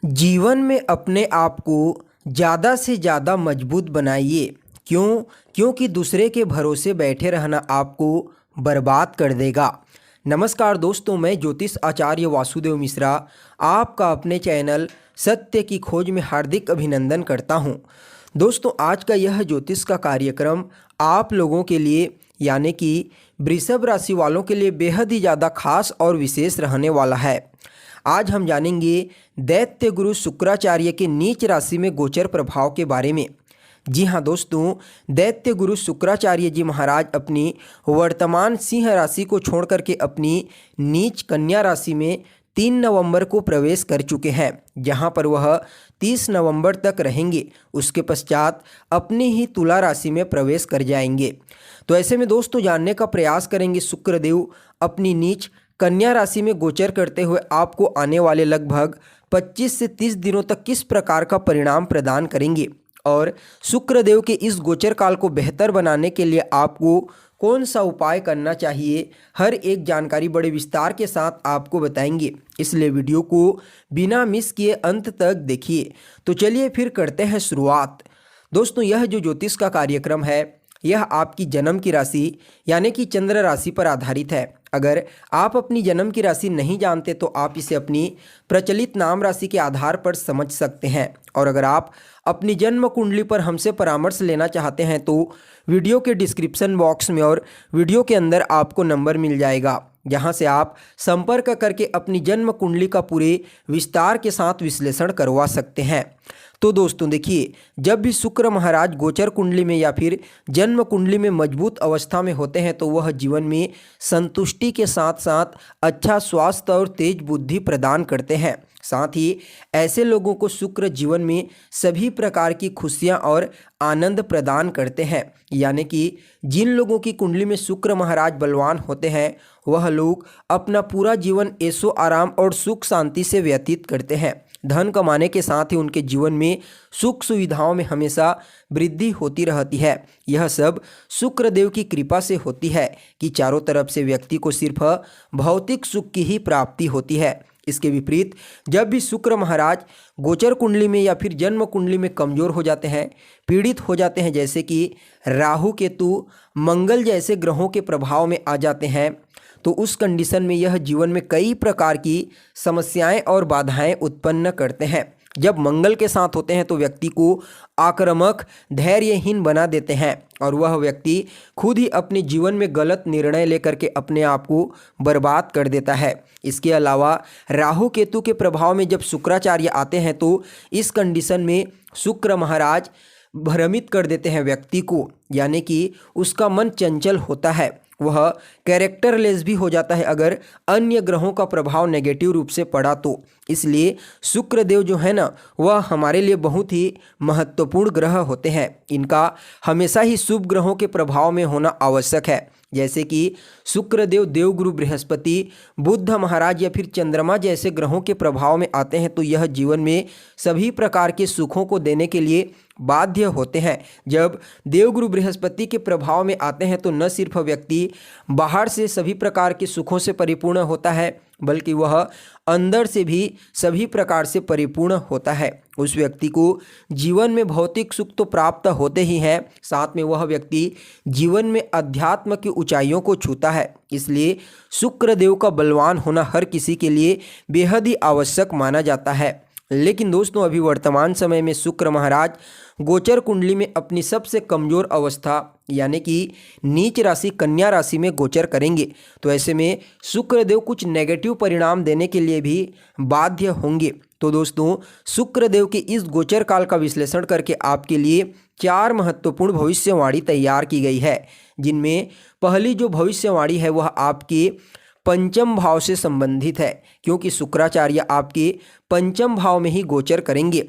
जीवन में अपने आप को ज़्यादा से ज़्यादा मजबूत बनाइए। क्यों? क्योंकि दूसरे के भरोसे बैठे रहना आपको बर्बाद कर देगा। नमस्कार दोस्तों, मैं ज्योतिष आचार्य वासुदेव मिश्रा आपका अपने चैनल सत्य की खोज में हार्दिक अभिनंदन करता हूं। दोस्तों, आज का यह ज्योतिष का कार्यक्रम आप लोगों के लिए यानी कि वृषभ राशि वालों के लिए बेहद ही ज़्यादा खास और विशेष रहने वाला है। आज हम जानेंगे दैत्य गुरु शुक्राचार्य के नीच राशि में गोचर प्रभाव के बारे में। जी हाँ दोस्तों, दैत्य गुरु शुक्राचार्य जी महाराज अपनी वर्तमान सिंह राशि को छोड़ करके अपनी नीच कन्या राशि में 3 नवंबर को प्रवेश कर चुके हैं, जहां पर वह 30 नवंबर तक रहेंगे। उसके पश्चात अपनी ही तुला राशि में प्रवेश कर जाएंगे। तो ऐसे में दोस्तों जानने का प्रयास करेंगे शुक्रदेव अपनी नीच कन्या राशि में गोचर करते हुए आपको आने वाले लगभग 25 से 30 दिनों तक किस प्रकार का परिणाम प्रदान करेंगे, और शुक्रदेव के इस गोचर काल को बेहतर बनाने के लिए आपको कौन सा उपाय करना चाहिए, हर एक जानकारी बड़े विस्तार के साथ आपको बताएंगे। इसलिए वीडियो को बिना मिस किए अंत तक देखिए। तो चलिए फिर करते हैं शुरुआत। दोस्तों, यह जो ज्योतिष का कार्यक्रम है यह आपकी जन्म की राशि यानी कि चंद्र राशि पर आधारित है। अगर आप अपनी जन्म की राशि नहीं जानते तो आप इसे अपनी प्रचलित नाम राशि के आधार पर समझ सकते हैं, और अगर आप अपनी जन्म कुंडली पर हमसे परामर्श लेना चाहते हैं तो वीडियो के डिस्क्रिप्शन बॉक्स में और वीडियो के अंदर आपको नंबर मिल जाएगा, जहां से आप संपर्क करके अपनी जन्म कुंडली का पूरे विस्तार के साथ विश्लेषण करवा सकते हैं। तो दोस्तों देखिए, जब भी शुक्र महाराज गोचर कुंडली में या फिर जन्म कुंडली में मजबूत अवस्था में होते हैं तो वह जीवन में संतुष्टि के साथ साथ अच्छा स्वास्थ्य और तेज बुद्धि प्रदान करते हैं। साथ ही ऐसे लोगों को शुक्र जीवन में सभी प्रकार की खुशियां और आनंद प्रदान करते हैं। यानी कि जिन लोगों की कुंडली में शुक्र महाराज बलवान होते हैं वह लोग अपना पूरा जीवन ऐशो आराम और सुख शांति से व्यतीत करते हैं। धन कमाने के साथ ही उनके जीवन में सुख सुविधाओं में हमेशा वृद्धि होती रहती है। यह सब शुक्रदेव की कृपा से होती है कि चारों तरफ से व्यक्ति को सिर्फ भौतिक सुख की ही प्राप्ति होती है। इसके विपरीत जब भी शुक्र महाराज गोचर कुंडली में या फिर जन्म कुंडली में कमजोर हो जाते हैं, पीड़ित हो जाते हैं, जैसे कि राहु केतु मंगल जैसे ग्रहों के प्रभाव में आ जाते हैं, तो उस कंडीशन में यह जीवन में कई प्रकार की समस्याएं और बाधाएं उत्पन्न करते हैं। जब मंगल के साथ होते हैं तो व्यक्ति को आक्रामक, धैर्यहीन बना देते हैं और वह व्यक्ति खुद ही अपने जीवन में गलत निर्णय लेकर के अपने आप को बर्बाद कर देता है। इसके अलावा राहु केतु के प्रभाव में जब शुक्राचार्य आते हैं तो इस कंडीशन में शुक्र महाराज भ्रमित कर देते हैं व्यक्ति को, यानी कि उसका मन चंचल होता है, वह कैरेक्टरलेस भी हो जाता है अगर अन्य ग्रहों का प्रभाव नेगेटिव रूप से पड़ा तो। इसलिए शुक्रदेव जो है ना, वह हमारे लिए बहुत ही महत्वपूर्ण ग्रह होते हैं। इनका हमेशा ही शुभ ग्रहों के प्रभाव में होना आवश्यक है। जैसे कि शुक्रदेव देवगुरु बृहस्पति, बुध महाराज या फिर चंद्रमा जैसे ग्रहों के प्रभाव में आते हैं तो यह जीवन में सभी प्रकार के सुखों को देने के लिए बाध्य होते हैं। जब देवगुरु बृहस्पति के प्रभाव में आते हैं तो न सिर्फ व्यक्ति बाहर से सभी प्रकार के सुखों से परिपूर्ण होता है, बल्कि वह अंदर से भी सभी प्रकार से परिपूर्ण होता है। उस व्यक्ति को जीवन में भौतिक सुख तो प्राप्त होते ही हैं, साथ में वह व्यक्ति जीवन में अध्यात्म की ऊंचाइयों को छूता है। इसलिए शुक्रदेव का बलवान होना हर किसी के लिए बेहद ही आवश्यक माना जाता है। लेकिन दोस्तों, अभी वर्तमान समय में शुक्र महाराज गोचर कुंडली में अपनी सबसे कमजोर अवस्था यानी कि नीच राशि कन्या राशि में गोचर करेंगे, तो ऐसे में शुक्रदेव कुछ नेगेटिव परिणाम देने के लिए भी बाध्य होंगे। तो दोस्तों, शुक्रदेव के इस गोचर काल का विश्लेषण करके आपके लिए 4 महत्वपूर्ण भविष्यवाणी तैयार की गई है, जिनमें पहली जो भविष्यवाणी है वह आपके पंचम भाव से संबंधित है, क्योंकि शुक्राचार्य आपके पंचम भाव में ही गोचर करेंगे।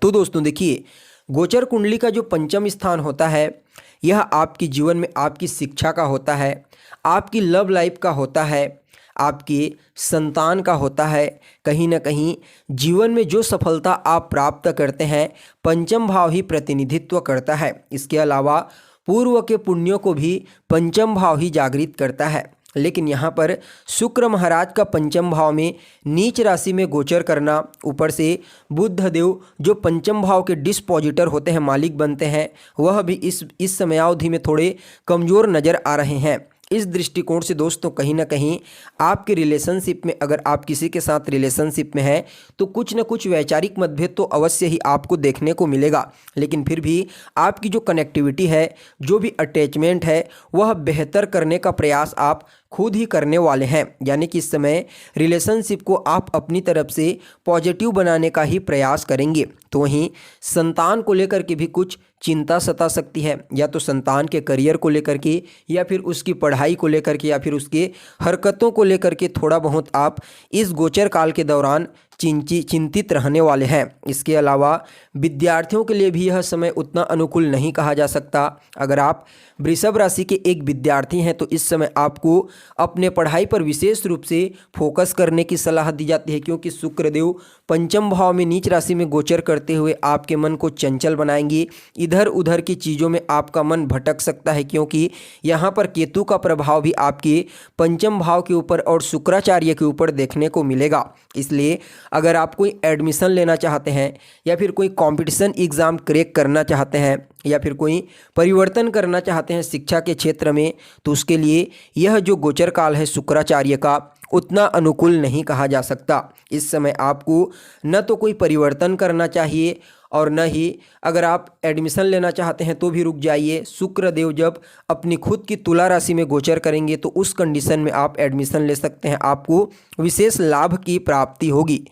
तो दोस्तों देखिए, गोचर कुंडली का जो पंचम स्थान होता है यह आपके जीवन में आपकी शिक्षा का होता है, आपकी लव लाइफ का होता है, आपके संतान का होता है। कहीं ना कहीं जीवन में जो सफलता आप प्राप्त करते हैं पंचम भाव ही प्रतिनिधित्व करता है। इसके अलावा पूर्व के पुण्यों को भी पंचम भाव ही जागृत करता है। लेकिन यहाँ पर शुक्र महाराज का पंचम भाव में नीच राशि में गोचर करना, ऊपर से बुध देव जो पंचम भाव के डिस्पोजिटर होते हैं, मालिक बनते हैं, वह भी इस समयावधि में थोड़े कमज़ोर नज़र आ रहे हैं। इस दृष्टिकोण से दोस्तों कहीं ना कहीं आपके रिलेशनशिप में, अगर आप किसी के साथ रिलेशनशिप में हैं तो कुछ न कुछ वैचारिक मतभेद तो अवश्य ही आपको देखने को मिलेगा, लेकिन फिर भी आपकी जो कनेक्टिविटी है, जो भी अटैचमेंट है, वह बेहतर करने का प्रयास आप खुद ही करने वाले हैं। यानी कि इस समय रिलेशनशिप को आप अपनी तरफ से पॉजिटिव बनाने का ही प्रयास करेंगे। तो वहीं संतान को लेकर के भी कुछ चिंता सता सकती है, या तो संतान के करियर को लेकर के, या फिर उसकी पढ़ाई को लेकर के, या फिर उसके हरकतों को लेकर के थोड़ा बहुत आप इस गोचर काल के दौरान चिंतित रहने वाले हैं। इसके अलावा विद्यार्थियों के लिए भी यह समय उतना अनुकूल नहीं कहा जा सकता। अगर आप वृषभ राशि के एक विद्यार्थी हैं तो इस समय आपको अपने पढ़ाई पर विशेष रूप से फोकस करने की सलाह दी जाती है, क्योंकि शुक्रदेव पंचम भाव में नीच राशि में गोचर करते हुए आपके मन को चंचल बनाएंगे। इधर उधर की चीज़ों में आपका मन भटक सकता है, क्योंकि यहाँ पर केतु का प्रभाव भी आपके पंचम भाव के ऊपर और शुक्राचार्य के ऊपर देखने को मिलेगा। इसलिए अगर आप कोई एडमिशन लेना चाहते हैं, या फिर कोई कंपटीशन एग्ज़ाम क्रैक करना चाहते हैं, या फिर कोई परिवर्तन करना चाहते हैं शिक्षा के क्षेत्र में, तो उसके लिए यह जो गोचर काल है शुक्राचार्य का उतना अनुकूल नहीं कहा जा सकता। इस समय आपको न तो कोई परिवर्तन करना चाहिए, और न ही अगर आप एडमिशन लेना चाहते हैं तो भी रुक जाइए। शुक्र देव जब अपनी खुद की तुला राशि में गोचर करेंगे तो उस कंडीशन में आप एडमिशन ले सकते हैं, आपको विशेष लाभ की प्राप्ति होगी।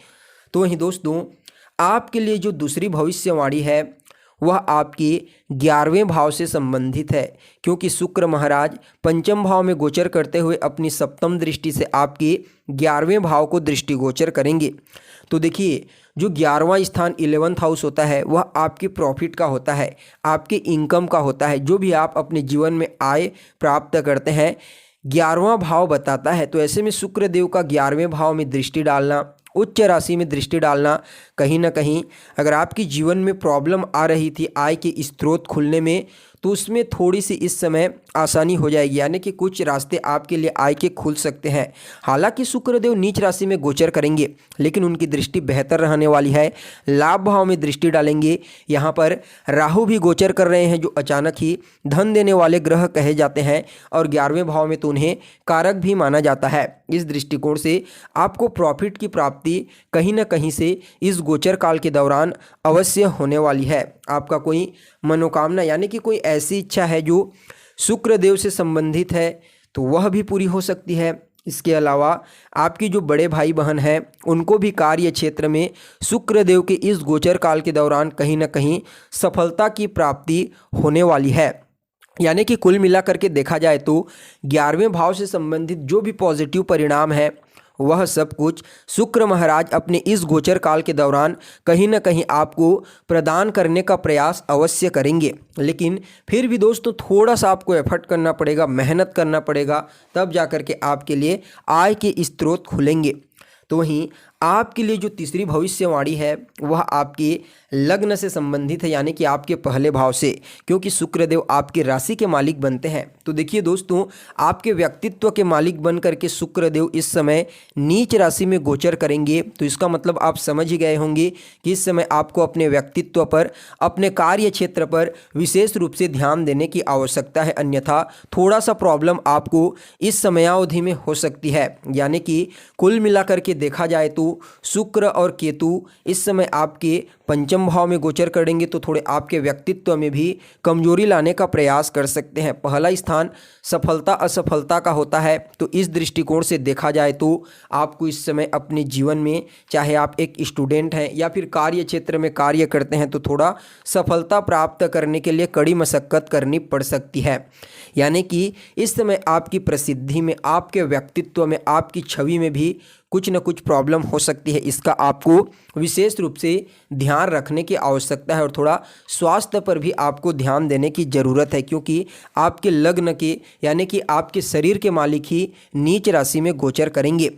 तो वहीं दोस्तों आपके लिए जो दूसरी भविष्यवाणी है वह आपके 11वें भाव से संबंधित है, क्योंकि शुक्र महाराज पंचम भाव में गोचर करते हुए अपनी सप्तम दृष्टि से आपके 11वें भाव को दृष्टिगोचर करेंगे। तो देखिए जो 11वां स्थान 11th हाउस होता है वह आपके प्रॉफिट का होता है, आपके इनकम का होता है, जो भी आप अपने जीवन में आय प्राप्त करते हैं 11वां भाव बताता है। तो ऐसे में शुक्र देव का 11वें भाव में दृष्टि डालना, उच्च राशि में दृष्टि डालना, कहीं ना कहीं अगर आपकी जीवन में प्रॉब्लम आ रही थी आय के स्रोत खुलने में, तो उसमें थोड़ी सी इस समय आसानी हो जाएगी, यानी कि कुछ रास्ते आपके लिए आय के खुल सकते हैं। हालांकि शुक्रदेव नीच राशि में गोचर करेंगे, लेकिन उनकी दृष्टि बेहतर रहने वाली है, लाभ भाव में दृष्टि डालेंगे। यहाँ पर राहु भी गोचर कर रहे हैं, जो अचानक ही धन देने वाले ग्रह कहे जाते हैं, और 11वें भाव में तो उन्हें कारक भी माना जाता है। इस दृष्टिकोण से आपको प्रॉफिट की प्राप्ति कहीं ना कहीं से इस गोचर काल के दौरान अवश्य होने वाली है। आपका कोई मनोकामना यानी कि कोई ऐसी इच्छा है जो शुक्र देव से संबंधित है तो वह भी पूरी हो सकती है। इसके अलावा आपकी जो बड़े भाई बहन हैं उनको भी कार्य क्षेत्र में शुक्र देव के इस गोचर काल के दौरान कहीं ना कहीं सफलता की प्राप्ति होने वाली है। यानी कि कुल मिलाकर के देखा जाए तो 11वें भाव से संबंधित जो भी पॉजिटिव परिणाम है वह सब कुछ शुक्र महाराज अपने इस गोचर काल के दौरान कहीं ना कहीं आपको प्रदान करने का प्रयास अवश्य करेंगे। लेकिन फिर भी दोस्तों थोड़ा सा आपको एफर्ट करना पड़ेगा, मेहनत करना पड़ेगा, तब जाकर के आपके लिए आय के स्रोत खुलेंगे। तो वहीं आपके लिए जो तीसरी भविष्यवाणी है वह आपके लग्न से संबंधित है, यानी कि आपके पहले भाव से, क्योंकि शुक्रदेव आपके राशि के मालिक बनते हैं। तो देखिए दोस्तों आपके व्यक्तित्व के मालिक बन करके शुक्रदेव इस समय नीच राशि में गोचर करेंगे। तो इसका मतलब आप समझ ही गए होंगे कि इस समय आपको अपने व्यक्तित्व पर, अपने कार्य क्षेत्र पर विशेष रूप से ध्यान देने की आवश्यकता है, अन्यथा थोड़ा सा प्रॉब्लम आपको इस समयावधि में हो सकती है। यानी कि कुल मिलाकर के देखा जाए तो शुक्र और केतु इस समय आपके पंचम भाव में गोचर करेंगे, तो थोड़े आपके व्यक्तित्व में भी कमजोरी लाने का प्रयास कर सकते हैं। पहला स्थान सफलता असफलता का होता है, तो इस दृष्टिकोण से देखा जाए तो आपको इस समय अपने जीवन में, चाहे आप एक स्टूडेंट हैं या फिर कार्य क्षेत्र में कार्य करते हैं, तो थोड़ा सफलता प्राप्त करने के लिए कड़ी मशक्कत करनी पड़ सकती है। यानी कि इस समय आपकी प्रसिद्धि में, आपके व्यक्तित्व में, आपकी छवि में भी कुछ न कुछ प्रॉब्लम हो सकती है। इसका आपको विशेष रूप से ध्यान रखने की आवश्यकता है, और थोड़ा स्वास्थ्य पर भी आपको ध्यान देने की ज़रूरत है, क्योंकि आपके लग्न के यानी कि आपके शरीर के मालिक ही नीच राशि में गोचर करेंगे।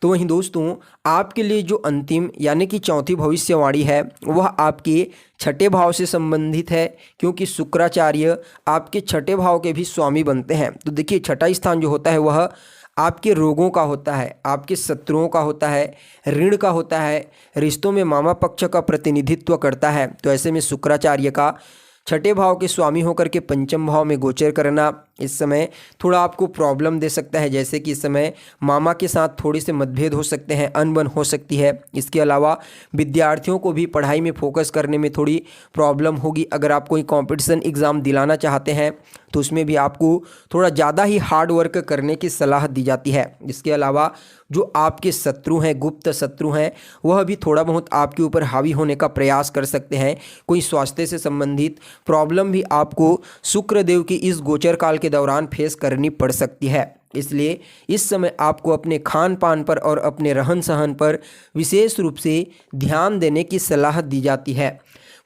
तो वहीं दोस्तों आपके लिए जो अंतिम यानी कि चौथी भविष्यवाणी है वह आपके छठे भाव से संबंधित है, क्योंकि शुक्राचार्य आपके छठे भाव के भी स्वामी बनते हैं। तो देखिए छठा स्थान जो होता है वह आपके रोगों का होता है, आपके शत्रुओं का होता है, ऋण का होता है, रिश्तों में मामा पक्ष का प्रतिनिधित्व करता है। तो ऐसे में शुक्राचार्य का छठे भाव के स्वामी होकर के पंचम भाव में गोचर करना इस समय थोड़ा आपको प्रॉब्लम दे सकता है। जैसे कि इस समय मामा के साथ थोड़े से मतभेद हो सकते हैं, अनबन हो सकती है। इसके अलावा विद्यार्थियों को भी पढ़ाई में फोकस करने में थोड़ी प्रॉब्लम होगी। अगर आप कोई कंपटीशन एग्ज़ाम दिलाना चाहते हैं तो उसमें भी आपको थोड़ा ज़्यादा ही हार्ड वर्क करने की सलाह दी जाती है। इसके अलावा जो आपके शत्रु हैं, गुप्त शत्रु हैं, वह भी थोड़ा बहुत आपके ऊपर हावी होने का प्रयास कर सकते हैं। कोई स्वास्थ्य से संबंधित प्रॉब्लम भी आपको शुक्र देव की इस गोचर काल के दौरान फेस करनी पड़ सकती है। इसलिए इस समय आपको अपने खान पान पर और अपने रहन सहन पर विशेष रूप से ध्यान देने की सलाह दी जाती है।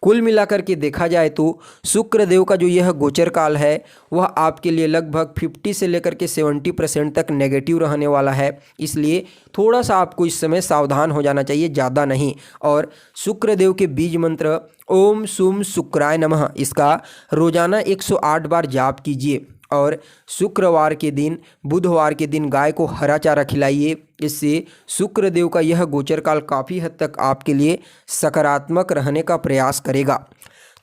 कुल मिलाकर के देखा जाए तो शुक्र देव का जो यह गोचर काल है वह आपके लिए लगभग 50 से लेकर के 70% तक नेगेटिव रहने वाला है। इसलिए थोड़ा सा आपको इस समय सावधान हो जाना चाहिए, ज़्यादा नहीं। और शुक्र देव के बीज मंत्र ओम सुम शुक्राय नमः, इसका रोजाना 108 बार जाप कीजिए और शुक्रवार के दिन, बुधवार के दिन गाय को हरा चारा खिलाइए। इससे शुक्र देव का यह गोचर काल काफ़ी हद तक आपके लिए सकारात्मक रहने का प्रयास करेगा।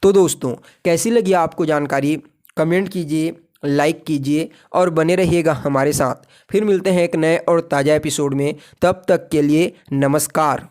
तो दोस्तों, कैसी लगी आपको जानकारी? कमेंट कीजिए, लाइक कीजिए और बने रहिएगा हमारे साथ। फिर मिलते हैं एक नए और ताज़ा एपिसोड में। तब तक के लिए नमस्कार।